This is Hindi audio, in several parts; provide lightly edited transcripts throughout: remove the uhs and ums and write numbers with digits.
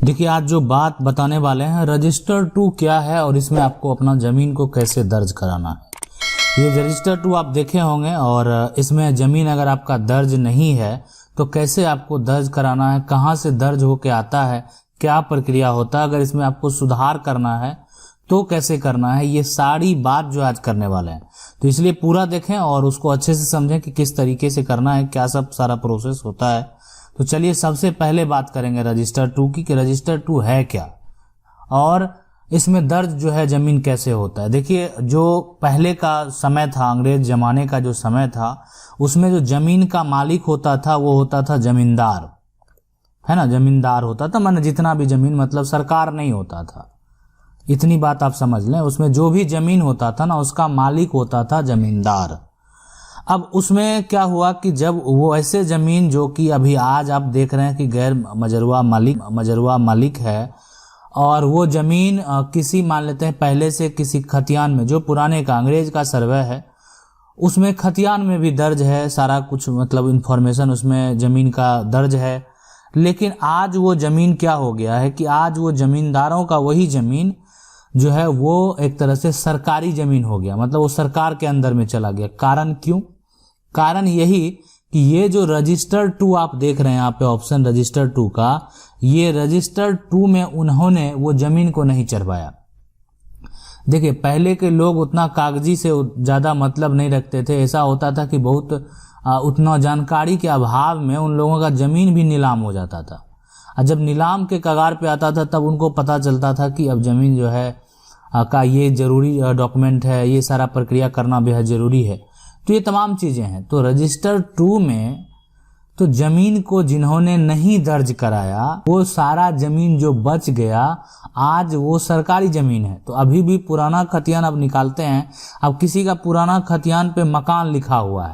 देखिए, आज जो बात बताने वाले हैं रजिस्टर टू क्या है और इसमें आपको अपना जमीन को कैसे दर्ज कराना है। ये रजिस्टर टू आप देखे होंगे और इसमें जमीन अगर आपका दर्ज नहीं है तो कैसे आपको दर्ज कराना है, कहाँ से दर्ज होके आता है, क्या प्रक्रिया होता है, अगर इसमें आपको सुधार करना है तो कैसे करना है, ये सारी बात जो आज करने वाले हैं। तो इसलिए पूरा देखें और उसको अच्छे से समझें कि किस तरीके से करना है, क्या सब सारा प्रोसेस होता है। तो चलिए सबसे पहले बात करेंगे रजिस्टर टू की कि रजिस्टर टू है क्या और इसमें दर्ज जो है जमीन कैसे होता है। देखिए, जो पहले का समय था, अंग्रेज जमाने का जो समय था, उसमें जो जमीन का मालिक होता था वो होता था जमींदार, है ना। जमींदार होता था, माने जितना भी जमीन, मतलब सरकार नहीं होता था। इतनी बात आप समझ लें, उसमें जो भी जमीन होता था ना उसका मालिक होता था जमींदार। अब उसमें क्या हुआ कि जब वो ऐसे जमीन जो कि अभी आज आप देख रहे हैं कि गैर मजरूआ मालिक है और वो जमीन किसी, मान लेते हैं पहले से किसी खतियान में, जो पुराने का अंग्रेज का सर्वे है उसमें खतियान में भी दर्ज है सारा कुछ, मतलब इंफॉर्मेशन उसमें जमीन का दर्ज है। लेकिन आज वो जमीन क्या हो गया है कि आज वो जमींदारों का वही जमीन जो है वो एक तरह से सरकारी जमीन हो गया, मतलब वो सरकार के अंदर में चला गया। कारण क्यों? कारण यही कि ये जो रजिस्टर टू आप देख रहे हैं यहाँ पे ऑप्शन रजिस्टर टू का, ये रजिस्टर टू में उन्होंने वो जमीन को नहीं चढ़वाया। देखिए, पहले के लोग उतना कागजी से ज़्यादा मतलब नहीं रखते थे। ऐसा होता था कि बहुत उतना जानकारी के अभाव में उन लोगों का जमीन भी नीलाम हो जाता था। और जब नीलाम के कगार पे आता था तब उनको पता चलता था कि अब जमीन जो है का ये जरूरी डॉक्यूमेंट है, ये सारा प्रक्रिया करना बेहद जरूरी है। तो ये तमाम चीज़ें हैं। तो रजिस्टर टू में तो जमीन को जिन्होंने नहीं दर्ज कराया वो सारा जमीन जो बच गया आज वो सरकारी जमीन है। तो अभी भी पुराना खतियान अब निकालते हैं, अब किसी का पुराना खतियान पे मकान लिखा हुआ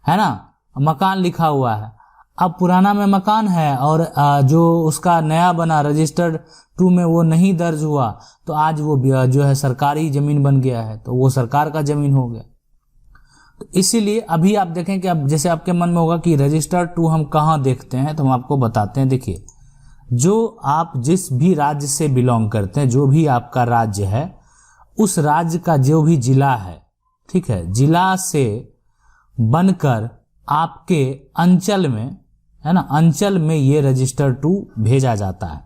है ना, मकान लिखा हुआ है। अब पुराना में मकान है और जो उसका नया बना रजिस्टर्ड टू में वो नहीं दर्ज हुआ, तो आज वो जो है सरकारी जमीन बन गया है, तो वो सरकार का जमीन हो गया। तो इसीलिए अभी आप देखें कि अब जैसे आपके मन में होगा कि रजिस्टर टू हम कहाँ देखते हैं, तो हम आपको बताते हैं। देखिए, जो आप जिस भी राज्य से बिलोंग करते हैं, जो भी आपका राज्य है, उस राज्य का जो भी जिला है, ठीक है, जिला से बनकर आपके अंचल में, है ना, अंचल में ये रजिस्टर टू भेजा जाता है।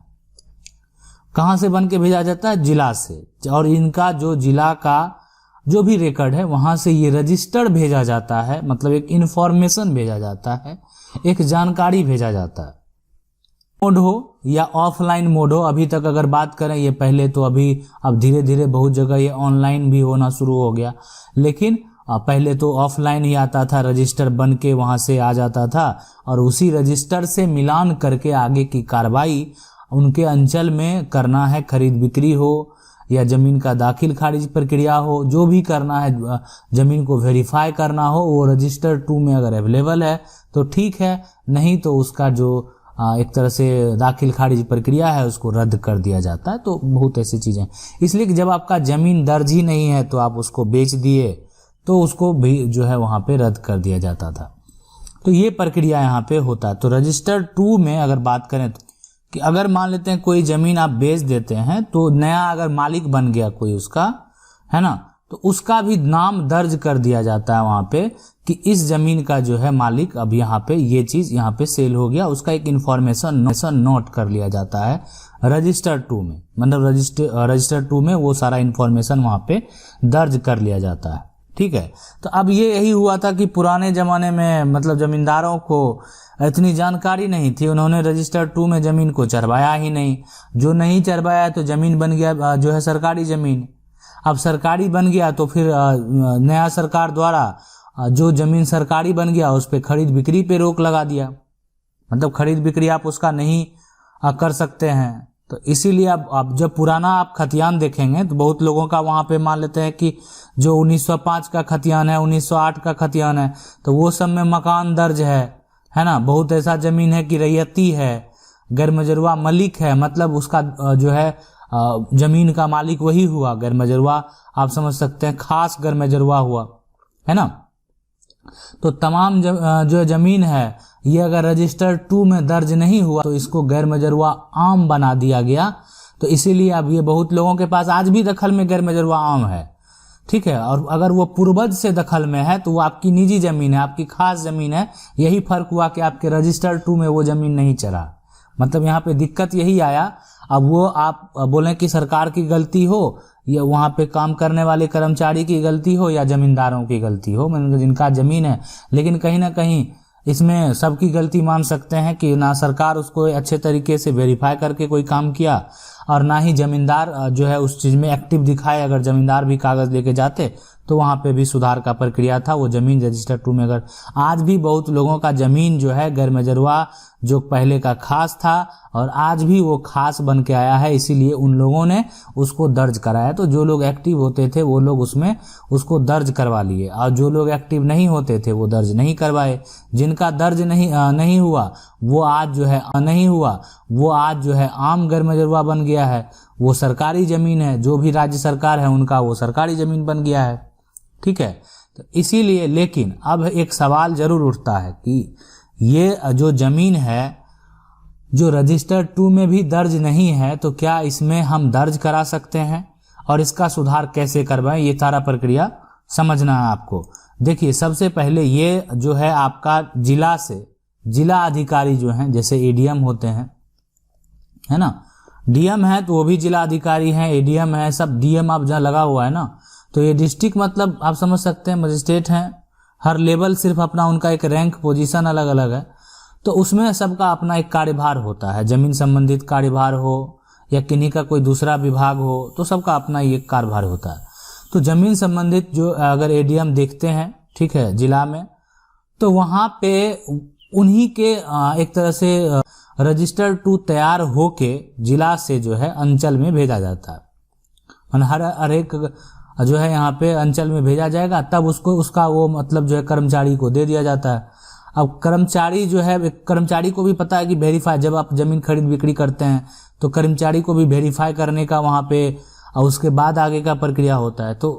कहाँ से बन के भेजा जाता है? जिला से। और इनका जो जिला का जो भी रिकॉर्ड है वहां से ये रजिस्टर्ड भेजा जाता है, मतलब एक इंफॉर्मेशन भेजा जाता है, एक जानकारी भेजा जाता है। मोड हो या ऑफलाइन मोड हो, अभी तक अगर बात करें, ये पहले तो अभी अब धीरे धीरे बहुत जगह ये ऑनलाइन भी होना शुरू हो गया, लेकिन पहले तो ऑफलाइन ही आता था, रजिस्टर बन के वहां से आ जाता था और उसी रजिस्टर से मिलान करके आगे की कार्रवाई उनके अंचल में करना है, खरीद बिक्री हो या जमीन का दाखिल खारिज प्रक्रिया हो, जो भी करना है, जमीन को वेरीफाई करना हो, वो रजिस्टर टू में अगर अवेलेबल है तो ठीक है, नहीं तो उसका जो एक तरह से दाखिल खारिज प्रक्रिया है उसको रद्द कर दिया जाता है। तो बहुत ऐसी चीजें, इसलिए कि जब आपका जमीन दर्ज ही नहीं है तो आप उसको बेच दिए तो उसको भी जो है वहां पे रद्द कर दिया जाता था। तो ये प्रक्रिया यहाँ पे होता है। तो रजिस्टर टू में अगर बात करें तो कि अगर मान लेते हैं कोई जमीन आप बेच देते हैं तो नया अगर मालिक बन गया कोई उसका, है ना, तो उसका भी नाम दर्ज कर दिया जाता है वहां पे कि इस जमीन का जो है मालिक अब यहाँ पे ये चीज यहाँ पे सेल हो गया, उसका एक इंफॉर्मेशन नोट कर लिया जाता है रजिस्टर टू में। मतलब रजिस्टर टू में वो सारा इंफॉर्मेशन वहां पे दर्ज कर लिया जाता है, ठीक है। तो अब ये यही हुआ था कि पुराने जमाने में मतलब जमींदारों को इतनी जानकारी नहीं थी, उन्होंने रजिस्टर टू में जमीन को चढ़वाया ही नहीं। जो नहीं चढ़वाया तो जमीन बन गया जो है सरकारी जमीन। अब सरकारी बन गया तो फिर नया सरकार द्वारा जो जमीन सरकारी बन गया उस पे खरीद बिक्री पे रोक लगा दिया, मतलब खरीद बिक्री आप उसका नहीं कर सकते हैं। तो इसीलिए अब जब पुराना आप खतियान देखेंगे तो बहुत लोगों का वहां पे मान लेते हैं कि जो 1905 का खतियान है, 1908 का खतियान है, तो वो सब में मकान दर्ज है ना। बहुत ऐसा जमीन है कि रैयती है, गैर मजरूआ मलिक है, मतलब उसका जो है जमीन का मालिक वही हुआ, गैर मजरूआ आप समझ सकते हैं, खास गैर मजरूआ हुआ, है ना। तो तमाम जो ज़मीन है ये अगर रजिस्टर 2 में दर्ज नहीं हुआ तो इसको गैर मजरूआ आम बना दिया गया। तो इसीलिए अब ये बहुत लोगों के पास आज भी दखल में गैर मजरूआ आम है, ठीक है। और अगर वो पूर्वज से दखल में है तो वो आपकी निजी ज़मीन है, आपकी खास ज़मीन है। यही फर्क हुआ कि आपके रजिस्टर 2 में वो ज़मीन नहीं चला, मतलब यहाँ पे दिक्कत यही आया। अब वो आप बोलें कि सरकार की गलती हो या वहाँ पे काम करने वाले कर्मचारी की गलती हो या जमींदारों की गलती हो, मतलब जिनका ज़मीन है, लेकिन कहीं ना कहीं इसमें सबकी गलती मान सकते हैं कि ना सरकार उसको अच्छे तरीके से वेरीफाई करके कोई काम किया और ना ही जमींदार जो है उस चीज़ में एक्टिव दिखाए। अगर जमींदार भी कागज़ लेके जाते तो वहाँ पे भी सुधार का प्रक्रिया था। वो ज़मीन रजिस्टर 2 में अगर आज भी बहुत लोगों का ज़मीन जो है गैर मजरूआ जो पहले का खास था और आज भी वो खास बन के आया है, इसीलिए उन लोगों ने उसको दर्ज कराया। तो जो लोग एक्टिव होते थे वो लोग उसमें उसको दर्ज करवा लिए और जो लोग एक्टिव नहीं होते थे वो दर्ज नहीं करवाए। जिनका दर्ज नहीं हुआ वो आज जो है आम गैर मजरूआ बन गया है। वो सरकारी ज़मीन है, जो भी राज्य सरकार है उनका वो सरकारी ज़मीन बन गया है, ठीक है। तो इसीलिए लेकिन अब एक सवाल जरूर उठता है कि ये जो ज़मीन है जो रजिस्टर 2 में भी दर्ज नहीं है तो क्या इसमें हम दर्ज करा सकते हैं और इसका सुधार कैसे करवाएं, ये सारा प्रक्रिया समझना है आपको। देखिए, सबसे पहले ये जो है आपका जिला अधिकारी जो हैं, जैसे एडीएम होते हैं, है ना, डीएम है तो वो भी जिला अधिकारी हैं, एडीएम है, सब डीएम आप जहाँ लगा हुआ है ना, तो ये डिस्ट्रिक्ट मतलब आप समझ सकते हैं मजिस्ट्रेट हैं। हर लेवल सिर्फ अपना उनका एक रैंक पोजीशन अलग अलग है, तो उसमें सबका अपना एक कार्यभार होता है। जमीन संबंधित कार्यभार हो या किन्हीं का कोई दूसरा विभाग हो तो सबका अपना ये कार्यभार होता है। तो जमीन संबंधित जो अगर एडीएम देखते हैं, ठीक है, जिला में, तो वहाँ पे उन्हीं के एक तरह से रजिस्टर 2 तैयार होके जिला से जो है अंचल में भेजा जाता है। हर एक जो है यहाँ पे अंचल में भेजा जाएगा, तब उसका वो मतलब जो है कर्मचारी को दे दिया जाता है। अब कर्मचारी जो है, कर्मचारी को भी पता है कि वेरीफाई, जब आप जमीन खरीद बिक्री करते हैं तो कर्मचारी को भी वेरीफाई करने का वहाँ पे और उसके बाद आगे का प्रक्रिया होता है। तो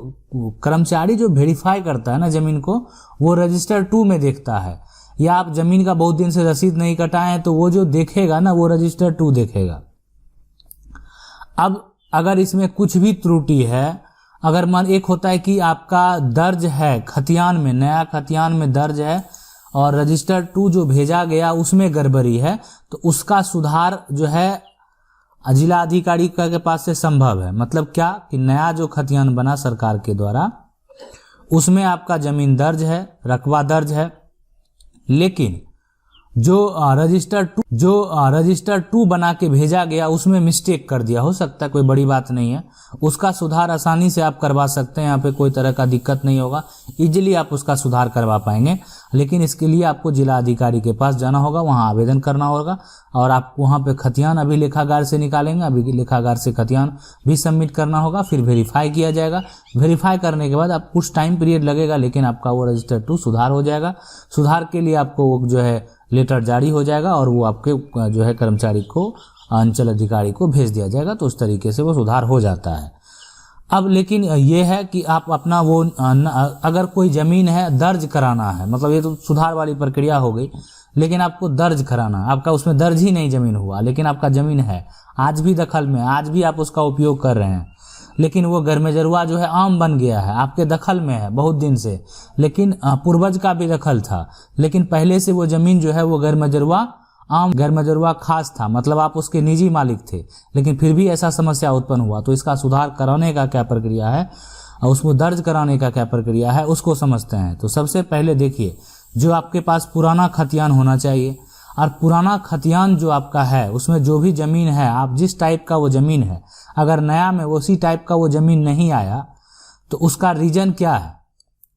कर्मचारी जो वेरीफाई करता है ना जमीन को, वो रजिस्टर 2 में देखता है। या आप जमीन का बहुत दिन से रसीद नहीं कटाए हैं तो वो जो देखेगा ना वो रजिस्टर 2 देखेगा। अब अगर इसमें कुछ भी त्रुटि है, अगर मान एक होता है कि आपका दर्ज है खतियान में, नया खतियान में दर्ज है और रजिस्टर 2 जो भेजा गया उसमें गड़बड़ी है, तो उसका सुधार जो है जिला अधिकारी के पास से संभव है। मतलब क्या कि नया जो खतियान बना सरकार के द्वारा उसमें आपका जमीन दर्ज है, रकबा दर्ज है, लेकिन जो रजिस्टर 2 बना के भेजा गया उसमें मिस्टेक कर दिया, हो सकता है, कोई बड़ी बात नहीं है, उसका सुधार आसानी से आप करवा सकते हैं। यहाँ पे कोई तरह का दिक्कत नहीं होगा, इजीली आप उसका सुधार करवा पाएंगे। लेकिन इसके लिए आपको जिला अधिकारी के पास जाना होगा, वहाँ आवेदन करना होगा और आप वहाँ पे खतियान अभी लेखागार से निकालेंगे, अभी लेखागार से खतियान भी सबमिट करना होगा, फिर वेरीफाई किया जाएगा। वेरीफाई करने के बाद आप कुछ टाइम पीरियड लगेगा, लेकिन आपका वो रजिस्टर 2 सुधार हो जाएगा। सुधार के लिए आपको वो जो है लेटर जारी हो जाएगा और वो आपके जो है कर्मचारी को, अंचल अधिकारी को भेज दिया जाएगा। तो उस तरीके से वो सुधार हो जाता है। अब लेकिन ये है कि आप अपना वो अगर कोई ज़मीन है दर्ज कराना है, मतलब ये तो सुधार वाली प्रक्रिया हो गई, लेकिन आपको दर्ज कराना, आपका उसमें दर्ज ही नहीं ज़मीन हुआ, लेकिन आपका ज़मीन है आज भी दखल में, आज भी आप उसका उपयोग कर रहे हैं, लेकिन वो गैर मजरूआ जो है आम बन गया है, आपके दखल में है बहुत दिन से, लेकिन पूर्वज का भी दखल था, लेकिन पहले से वो ज़मीन जो है वो गैर मजरूआ खास था, मतलब आप उसके निजी मालिक थे, लेकिन फिर भी ऐसा समस्या उत्पन्न हुआ। तो इसका सुधार कराने का क्या प्रक्रिया है और उसको दर्ज कराने का क्या प्रक्रिया है उसको समझते हैं। तो सबसे पहले देखिए, जो आपके पास पुराना खतियान होना चाहिए, और पुराना खतियान जो आपका है उसमें जो भी ज़मीन है, आप जिस टाइप का वो ज़मीन है, अगर नया में उसी टाइप का वो ज़मीन नहीं आया तो उसका रीज़न क्या है?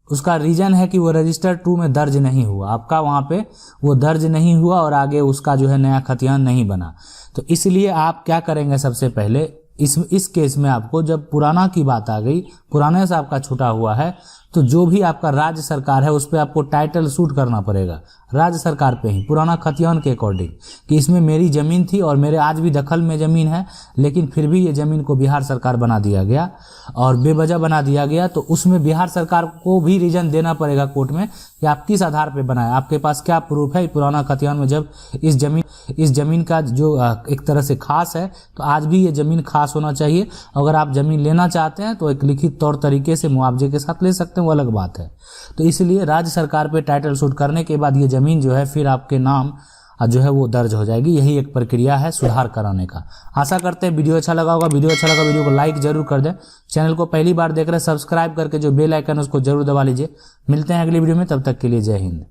उसका रीज़न है कि वो रजिस्टर 2 में दर्ज नहीं हुआ, आपका वहाँ पे वो दर्ज नहीं हुआ और आगे उसका जो है नया खतियान नहीं बना। तो इसलिए आप क्या करेंगे, सबसे पहले इस केस में आपको, जब पुराना की बात आ गई, पुराने से आपका छूटा हुआ है, तो जो भी आपका राज्य सरकार है उस पर आपको टाइटल सूट करना पड़ेगा, राज्य सरकार पे ही, पुराना खतियान के अकॉर्डिंग, कि इसमें मेरी ज़मीन थी और मेरे आज भी दखल में ज़मीन है, लेकिन फिर भी ये ज़मीन को बिहार सरकार बना दिया गया और बेवजह बना दिया गया। तो उसमें बिहार सरकार को भी रीजन देना पड़ेगा कोर्ट में कि आप किस आधार पे बनाए, आपके पास क्या प्रूफ है। पुराना खतियान में जब इस ज़मीन का जो एक तरह से खास है, तो आज भी ये ज़मीन खास होना चाहिए। अगर आप ज़मीन लेना चाहते हैं तो एक लिखित तौर तरीके से मुआवजे के साथ ले सकते हैं, वो अलग बात है। तो इसलिए राज्य सरकार पे टाइटल शूट करने के बाद ये ज़मीन जो है फिर आपके नाम जो है वो दर्ज हो जाएगी। यही एक प्रक्रिया है सुधार कराने का। आशा करते हैं वीडियो अच्छा लगा होगा। वीडियो को लाइक जरूर कर दें। चैनल को पहली बार देख रहे हैं सब्सक्राइब करके जो बेल आइकन है उसको जरूर दबा लीजिए। मिलते हैं अगली वीडियो में, तब तक के लिए जय हिंद।